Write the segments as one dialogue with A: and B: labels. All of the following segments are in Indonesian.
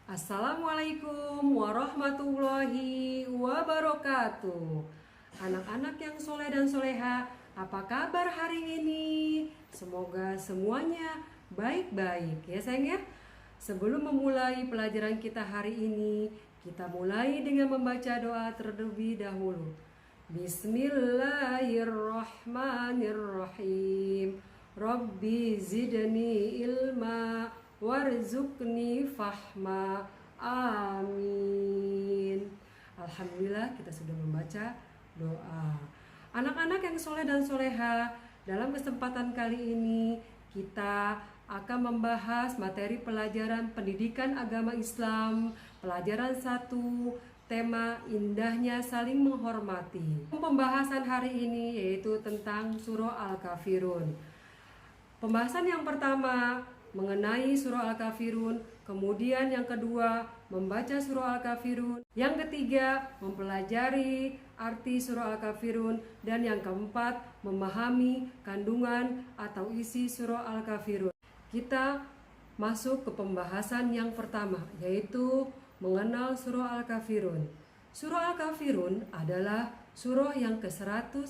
A: Assalamualaikum warahmatullahi wabarakatuh. Anak-anak yang soleh dan soleha, apa kabar hari ini? Semoga semuanya baik-baik ya sayang ya. Sebelum memulai pelajaran kita hari ini, kita mulai dengan membaca doa terlebih dahulu. Bismillahirrahmanirrahim. Rabbi zidni ilma warzuqni fahma. Amin. Alhamdulillah kita sudah membaca doa. Anak-anak yang soleh dan soleha, dalam kesempatan kali ini kita akan membahas materi pelajaran pendidikan agama Islam, pelajaran 1, tema indahnya saling menghormati. Pembahasan hari ini yaitu tentang surah Al-Kafirun. Pembahasan yang pertama mengenai surah Al-Kafirun, kemudian yang kedua membaca surah Al-Kafirun, yang ketiga mempelajari arti surah Al-Kafirun, dan yang keempat memahami kandungan atau isi surah Al-Kafirun. Kita masuk ke pembahasan yang pertama, yaitu mengenal surah Al-Kafirun. Surah Al-Kafirun adalah surah yang ke-109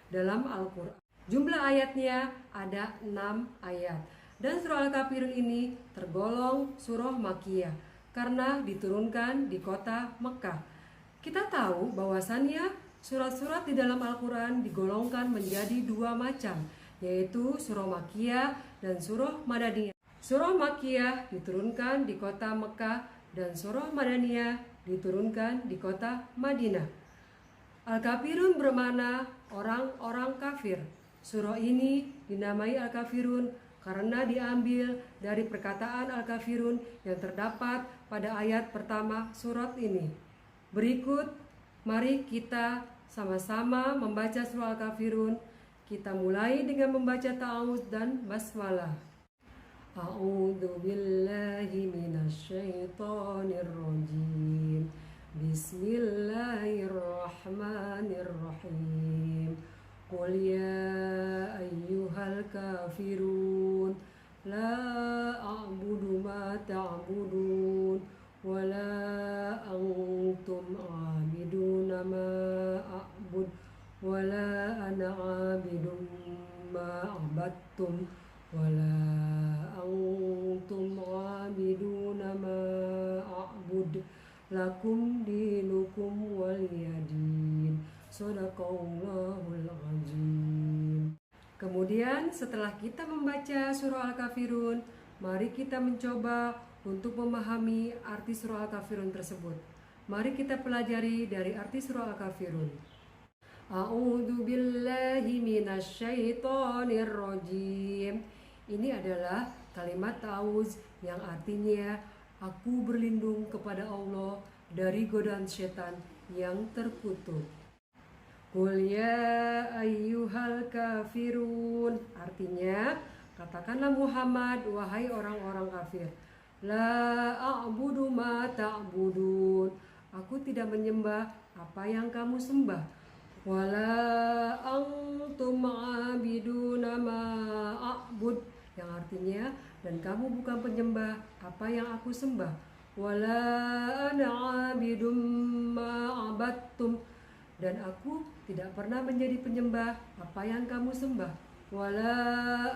A: dalam Al-Quran. Jumlah ayatnya ada 6 ayat. Dan surah Al-Kafirun ini tergolong surah Makkiyah karena diturunkan di kota Mekah. Kita tahu bahwasannya surat-surat di dalam Al-Quran digolongkan menjadi 2 macam, yaitu surah Makkiyah dan surah Madaniyah. Surah Makkiyah diturunkan di kota Mekah dan surah Madaniyah diturunkan di kota Madinah. Al-Kafirun bermakna orang-orang kafir. Surah ini dinamai Al-Kafirun karena diambil dari perkataan Al-Kafirun yang terdapat pada ayat pertama surat ini. Berikut, mari kita sama-sama membaca surah Al-Kafirun. Kita mulai dengan membaca ta'awudz dan basmalah. A'udzu billahi minasyaitonir rajim. Bismillahirrahmanirrahim. Qul ya ayyuhal kafirun la a'budu ma ta'budun wa la antum 'abiduna ma a'bud wa la ana 'abidun ma 'abadtum wa la antum 'abiduna ma a'bud lakum dinukum waliyadin. Shadaqallahul azim. Kemudian setelah kita membaca surah Al-Kafirun, mari kita mencoba untuk memahami arti surah Al-Kafirun tersebut. Mari kita pelajari dari arti surah Al-Kafirun. A'udzu billahi minasyaitonir rajim. Ini adalah kalimat ta'awudz yang artinya aku berlindung kepada Allah dari godaan setan yang terkutuk. Qul ya ayyuhal kafirun, artinya katakanlah Muhammad, wahai orang-orang kafir. La a'budu ma ta'budun, aku tidak menyembah apa yang kamu sembah. Wala antum abiduna ma a'bud, yang artinya dan kamu bukan penyembah apa yang aku sembah. Wala ana abidum ma abattum, dan aku tidak pernah menjadi penyembah apa yang kamu sembah. Wala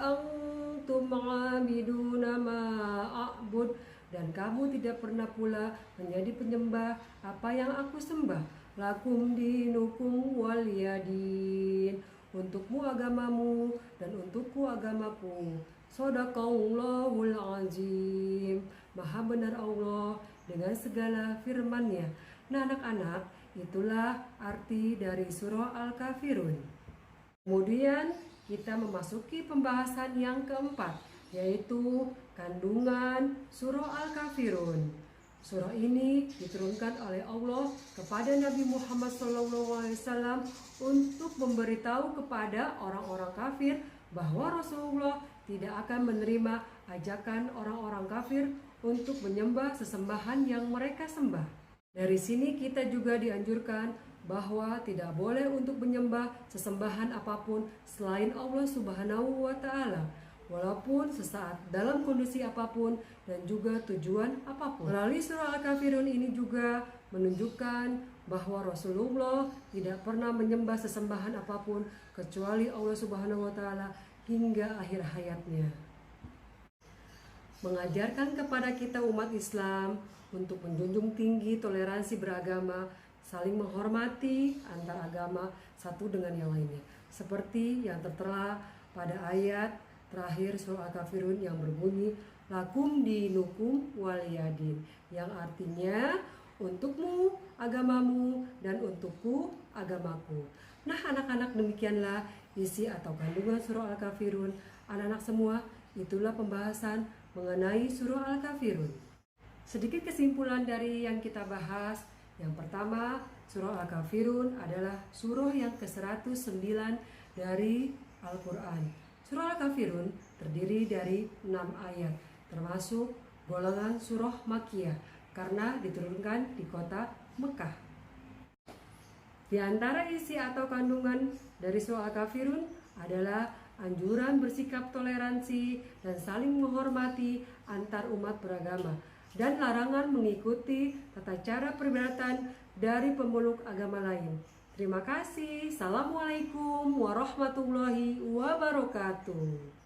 A: antum abiduna ma a'bud, dan kamu tidak pernah pula menjadi penyembah apa yang aku sembah. Lakum dinukum waliyadin, untukmu agamamu dan untukku agamaku. Shadaqallahul azim. Maha benar Allah dengan segala firman-Nya. Nah anak-anak, itulah arti dari surah Al-Kafirun. Kemudian kita memasuki pembahasan yang keempat, yaitu kandungan surah Al-Kafirun. Surah ini diturunkan oleh Allah kepada Nabi Muhammad SAW untuk memberitahu kepada orang-orang kafir bahwa Rasulullah tidak akan menerima ajakan orang-orang kafir untuk menyembah sesembahan yang mereka sembah. Dari sini kita juga dianjurkan bahwa tidak boleh untuk menyembah sesembahan apapun selain Allah Subhanahu wa Ta'ala. walaupun sesaat, dalam kondisi apapun, dan juga tujuan apapun. Melalui surah Al-Kafirun ini juga menunjukkan bahwa Rasulullah tidak pernah menyembah sesembahan apapun kecuali Allah Subhanahu wa Ta'ala hingga akhir hayatnya. Mengajarkan kepada kita umat Islam untuk menjunjung tinggi toleransi beragama, saling menghormati antar agama satu dengan yang lainnya, seperti yang tertera pada ayat terakhir surah Al-Kafirun yang berbunyi lakum dinukum waliyadin, yang artinya untukmu agamamu dan untukku agamaku. Nah anak-anak, demikianlah isi atau kandungan surah Al-Kafirun. Anak-anak semua, itulah pembahasan mengenai surah Al-Kafirun. Sedikit kesimpulan dari yang kita bahas. Yang pertama, surah Al-Kafirun adalah surah yang ke-109 dari Al-Quran. Surah Al-Kafirun terdiri dari 6 ayat, termasuk golongan surah Makkiyah karena diturunkan di kota Mekah. Di antara isi atau kandungan dari surah Al-Kafirun adalah anjuran bersikap toleransi dan saling menghormati antar umat beragama, dan larangan mengikuti tata cara peribadatan dari pemeluk agama lain. Terima kasih. Assalamualaikum warahmatullahi wabarakatuh.